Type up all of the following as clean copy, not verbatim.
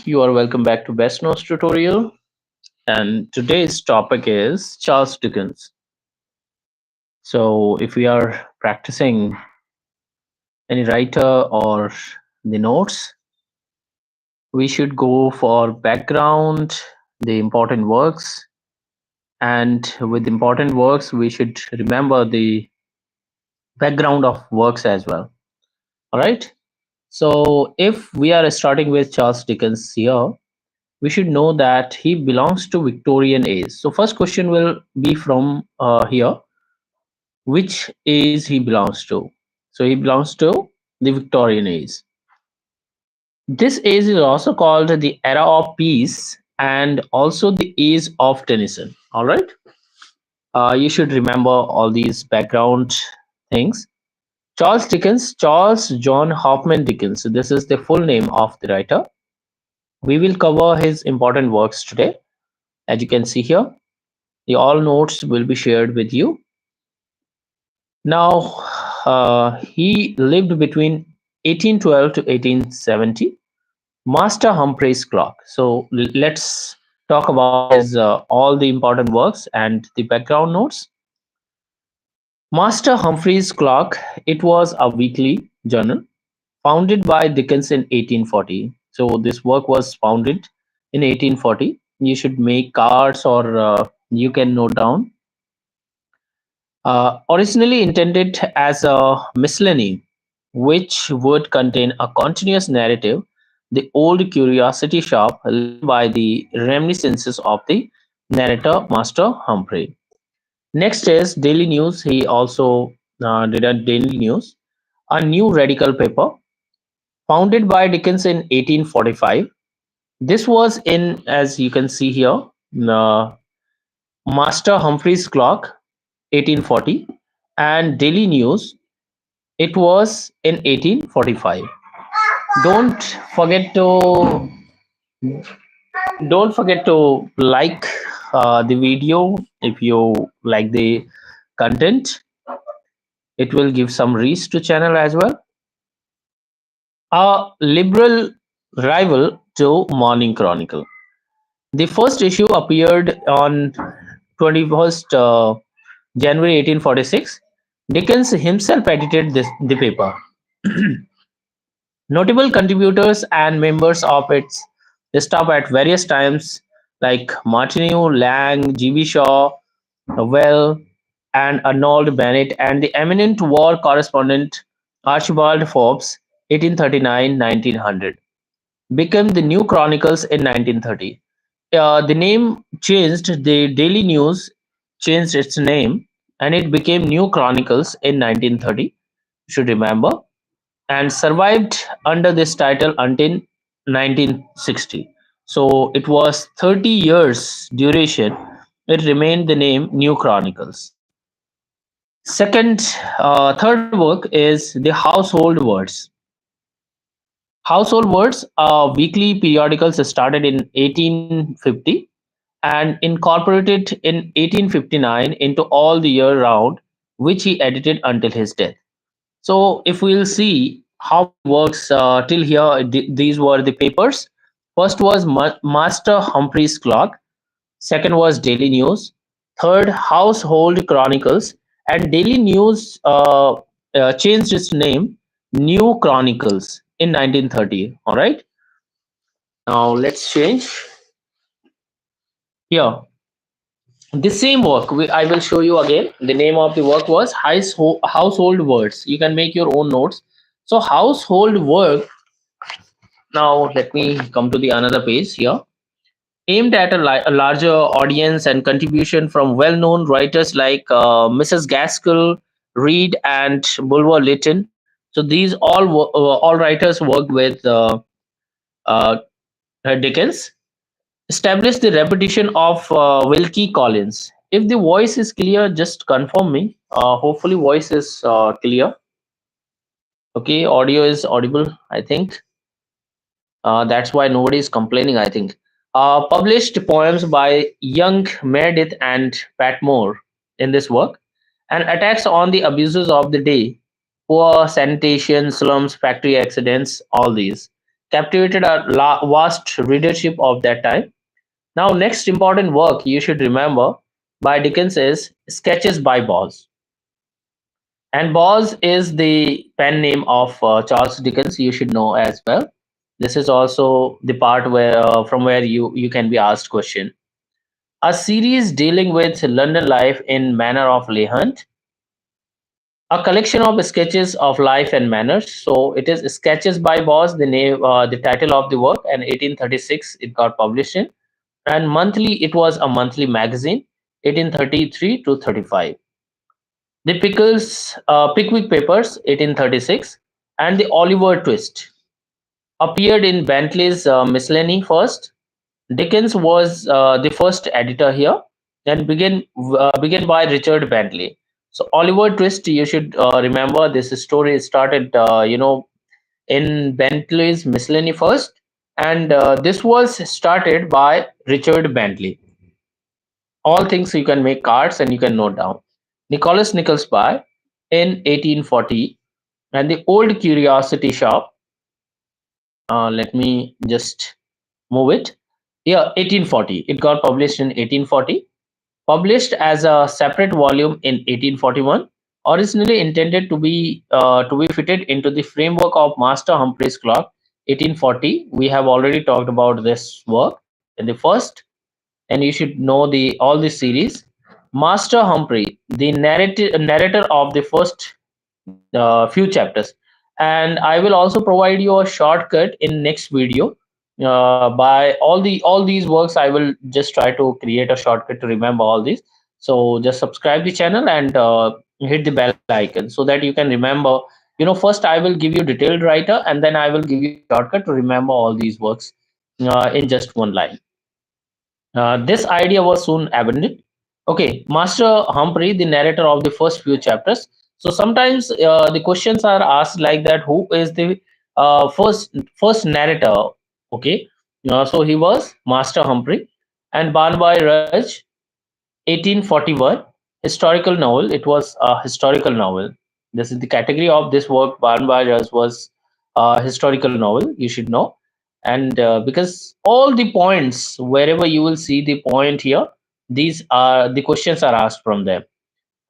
You are welcome back to Best Notes tutorial. And today's topic is Charles Dickens. So, if we are practicing any writer or the notes, we should go for background, the important works, and with important works, we should remember the background of works as well. All right. So, if we are starting with Charles Dickens here, we should know that he belongs to Victorian age. So first question will be from here, which age he belongs to. So he belongs to the Victorian age. This age is also called the era of peace and also the age of Tennyson. All right. You should remember all these background things. Charles Dickens, Charles John Hoffman Dickens. So this is the full name of the writer. We will cover his important works today. As you can see here, the all notes will be shared with you. Now, he lived between 1812 to 1870. Master Humphrey's Clock. So let's talk about his all the important works and the background notes. Master Humphrey's Clock. It was a weekly journal founded by Dickens in 1840. So this work was founded in 1840. You should make cards or you can note down. Originally intended as a miscellany, which would contain a continuous narrative, the old curiosity shop led by the reminiscences of the narrator Master Humphrey. Next is Daily News. He also did a Daily News, a new radical paper founded by Dickens in 1845. This was in, as you can see here, uh, Master Humphrey's Clock, 1840, and Daily News. It was in 1845. Don't forget to don't forget to like the video if you like the content. It will give some reach to channel as well. A liberal rival to Morning Chronicle. The first issue appeared on 21st January 1846. Dickens himself edited the paper. Notable contributors and members of its staff at various times, like Martineau, Lang, G.B. Shaw, Well, and Arnold Bennett, and the eminent war correspondent Archibald Forbes, 1839-1900, became the New Chronicles in 1930. The name changed, the Daily News changed its name, and it became New Chronicles in 1930. You should remember, and survived under this title until 1960. So it was 30 years duration. It remained the name New Chronicles. Third work is the Household Words. Household Words, a weekly periodical, started in 1850 and incorporated in 1859 into All the Year Round, which he edited until his death. So if we'll see how it works till here, these were the papers. First was Master Humphrey's Clock. Second was Daily News. Third, Household Chronicles. And Daily News changed its name, New Chronicles, in 1930. All right. Now let's change here. The same work, I will show you again. The name of the work was Household Words. You can make your own notes. So household work. Now let me come to the another page here. Aimed at a larger audience and contribution from well-known writers like Mrs. Gaskell, Reed, and Bulwer Lytton. So these all writers worked with uh, Dickens. Establish the repetition of Wilkie Collins. If the voice is clear, just confirm me. Hopefully, voice is clear. Okay, audio is audible, I think. That's why nobody is complaining, I think. Published poems by Young, Meredith, and Patmore in this work, and attacks on the abuses of the day, poor sanitation, slums, factory accidents, all these. captivated a vast readership of that time. Now, next important work you should remember by Dickens is Sketches by Boz. And Boz is the pen name of Charles Dickens. You should know as well. This is also the part where from where you can be asked question. A series dealing with London life in manner of Leigh Hunt, a collection of sketches of life and manners. So it is Sketches by Boz, the name, the title of the work, and 1836 it got published in. And monthly, it was a monthly magazine, 1833 to 35. The Pickwick Papers, 1836, and the Oliver Twist appeared in Bentley's Miscellany first. Dickens was the first editor here, and began by Richard Bentley. So Oliver Twist, you should remember this story started, in Bentley's Miscellany first, and this was started by Richard Bentley. All things you can make cards and you can note down. Nicholas Nickleby in 1840, and the Old Curiosity Shop. Let me just move it. Yeah, 1840. It got published in 1840. Published as a separate volume in 1841. Originally intended to be fitted into the framework of Master Humphrey's Clock, 1840. We have already talked about this work in the first, and you should know the all this series. Master Humphrey, the narrator of the first few chapters, and I will also provide you a shortcut in next video. By all these works, I will just try to create a shortcut to remember all these. So just subscribe the channel and hit the bell icon so that you can remember. First I will give you detailed writer, and then I will give you a shortcut to remember all these works in just one line. This idea was soon abandoned. Okay, Master Humphrey, the narrator of the first few chapters. So sometimes the questions are asked like that: Who is the first narrator? Okay, so he was Master Humphrey, and Banbai Raj, 1841, historical novel. It was a historical novel. This is the category of this work. Banbai Raj was a historical novel. You should know, and because all the points wherever you will see the point here, these are the questions are asked from them.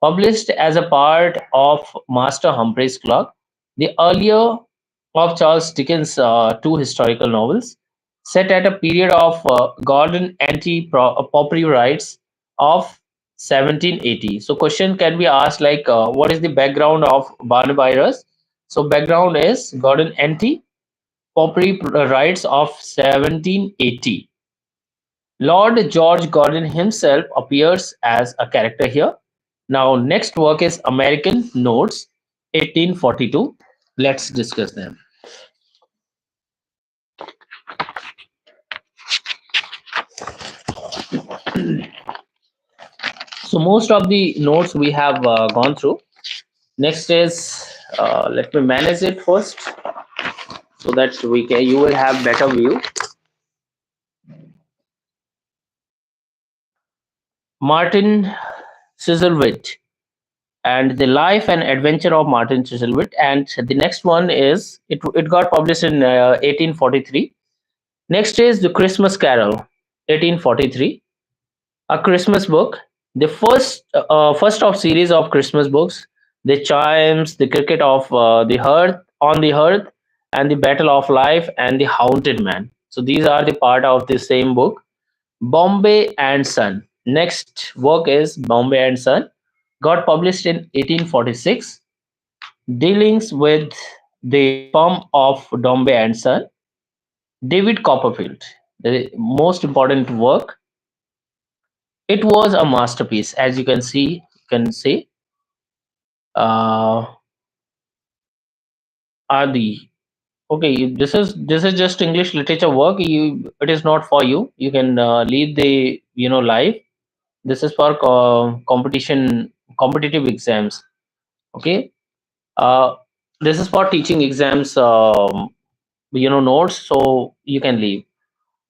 Published as a part of Master Humphrey's Clock, the earlier of Charles Dickens' two historical novels, set at a period of Gordon anti-popery rights of 1780. So question can be asked like, what is the background of Barnaby? So background is Gordon anti Popery rights of 1780. Lord George Gordon himself appears as a character here. Now, next work is American Notes, 1842. Let's discuss them. So, most of the notes we have gone through. Next is, let me manage it first so that you will have better view. Martin Chuzzlewit and the life and adventure of Martin Chuzzlewit. And the next one is it got published in 1843. Next is The Christmas Carol, 1843, a Christmas book, the first of series of Christmas books, The Chimes, The Cricket of the Hearth, On the Hearth, and The Battle of Life, and The Haunted Man. So these are the part of the same book. Bombay and Son. Next work is Bombay and Son, got published in 1846, dealings with the firm of Bombay and Son. David Copperfield, the most important work. It was a masterpiece, as you can see. You can see uh, are the okay. This is just English literature work. It is not for you. You can leave the live. This is for competitive exams. Okay, uh, this is for teaching exams. Notes, so you can leave.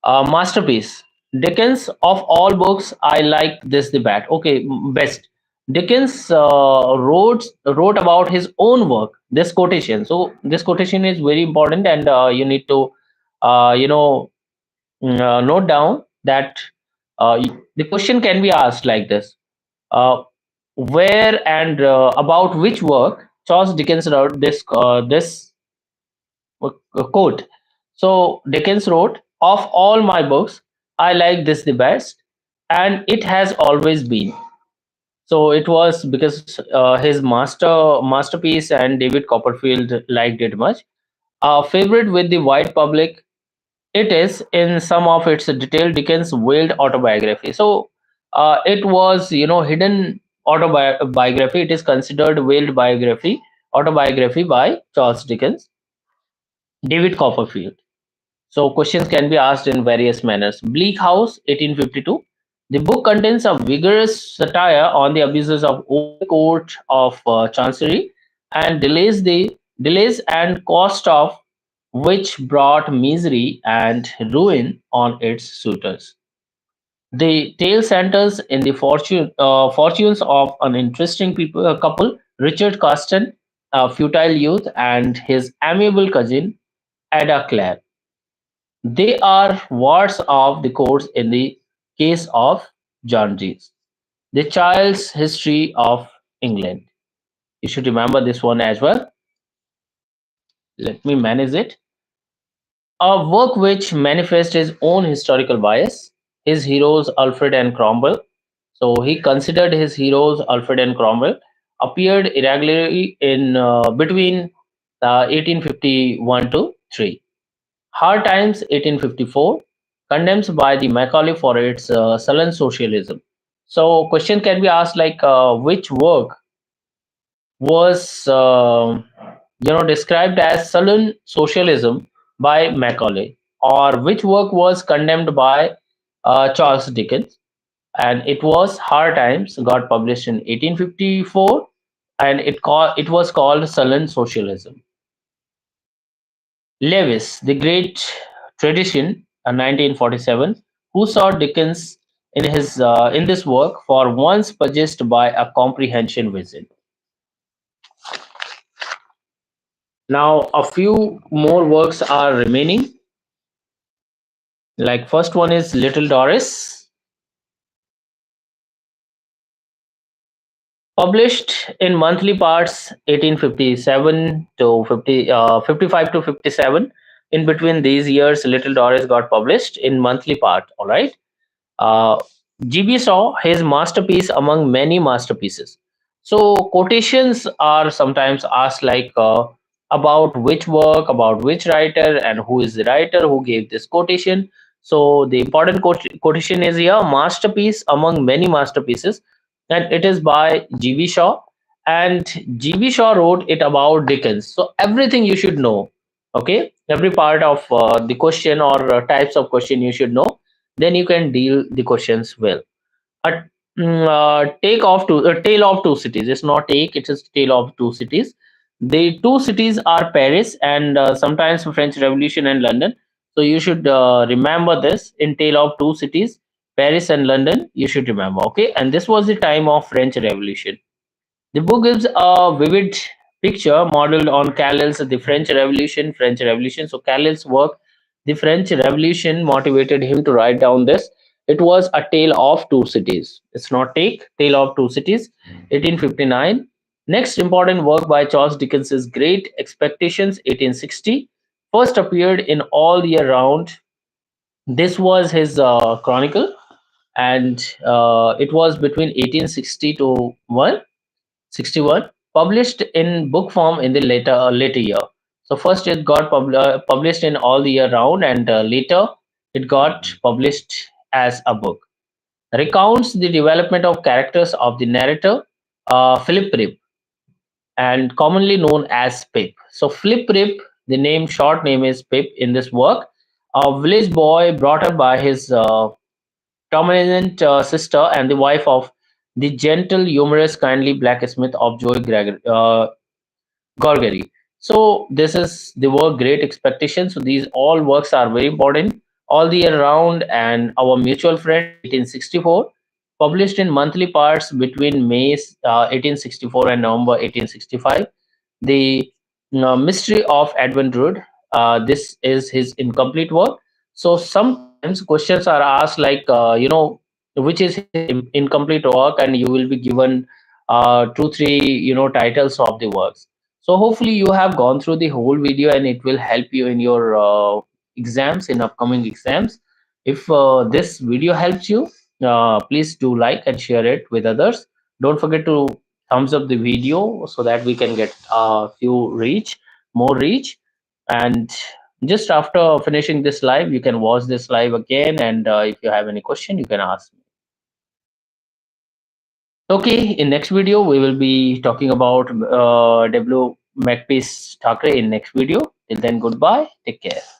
Masterpiece. Dickens of all books, I like this the best. Okay, best. Dickens wrote about his own work. This quotation. So this quotation is very important, and you need to you know, note down that the question can be asked like this: where and about which work Charles Dickens wrote this quote. So Dickens wrote, "Of all my books, I like this the best, and it has always been." So it was because his masterpiece and David Copperfield liked it much. A favorite with the wide public, it is in some of its detail Dickens' veiled autobiography. So it was, hidden autobiography. It is considered veiled biography, autobiography by Charles Dickens, David Copperfield. So questions can be asked in various manners. Bleak House, 1852. The book contains a vigorous satire on the abuses of old court of chancery and delays and cost of which brought misery and ruin on its suitors. The tale centers in the fortunes of an interesting couple, Richard Carston, a futile youth, and his amiable cousin, Ada Clare. They are wards of the courts in the case of Janjis, the child's history of England. You should remember this one as well. Let me manage it. A work which manifests his own historical bias. His heroes, Alfred and Cromwell. So he considered his heroes, Alfred and Cromwell, appeared irregularly in between 1851 to 3. Hard Times, 1854, condemns by the Macaulay for its sullen socialism. So, question can be asked like, which work was described as sullen socialism by Macaulay, or which work was condemned by Charles Dickens? And it was Hard Times, got published in 1854, and it was called sullen socialism. Lewis, the Great Tradition, 1947, who saw Dickens in this work for once purchased by a comprehension visit. Now, a few more works are remaining. Like first one is Little Doris, published in monthly parts 1857 to 55 to 57. In between these years, Little Doris got published in monthly part. All right. Uh, GB saw his masterpiece among many masterpieces. So quotations are sometimes asked like about which work, about which writer, and who is the writer who gave this quotation. So the important quotation is here: masterpiece among many masterpieces, and it is by GB Shaw. And GB Shaw wrote it about Dickens. So everything you should know. Okay, every part of the question or types of question you should know, then you can deal the questions well. A tale of two cities. It's not take. It is tale of two cities. The two cities are Paris and sometimes French Revolution and London. So you should remember this in tale of two cities, Paris and London. You should remember. Okay, and this was the time of French Revolution. The book gives a vivid picture modeled on Carlyl's The French Revolution. French Revolution. So Carlyl's work, The French Revolution, motivated him to write down this. It was a tale of two cities. It's not take, tale of two cities, 1859. Next important work by Charles Dickens is Great Expectations, 1860. First appeared in All Year Round. This was his chronicle, and it was between 1860 to 61, published in book form in the later year. So first it got published in All the Year Round, and later it got published as a book. Recounts the development of characters of the narrator, Philip Rip, and commonly known as Pip. So Philip Rip, the name short name is Pip in this work, a village boy brought up by his dominant sister and the wife of the gentle, humorous, kindly blacksmith of Gorgery. So this is the work Great Expectations. So these all works are very important. All the Year Round and Our Mutual Friend, 1864, published in monthly parts between May 1864 and November 1865. The Mystery of Edwin Drood, this is his incomplete work. So sometimes questions are asked like, which is his incomplete work, and you will be given two, three, titles of the works. So hopefully you have gone through the whole video, and it will help you in your exams, in upcoming exams. If this video helps you, please do like and share it with others. Don't forget to thumbs up the video so that we can get a few reach, more reach. And just after finishing this live, you can watch this live again, and if you have any question, you can ask me. Okay, in next video we will be talking about W. Macpeace Thackeray in next video. Till then, goodbye. Take care.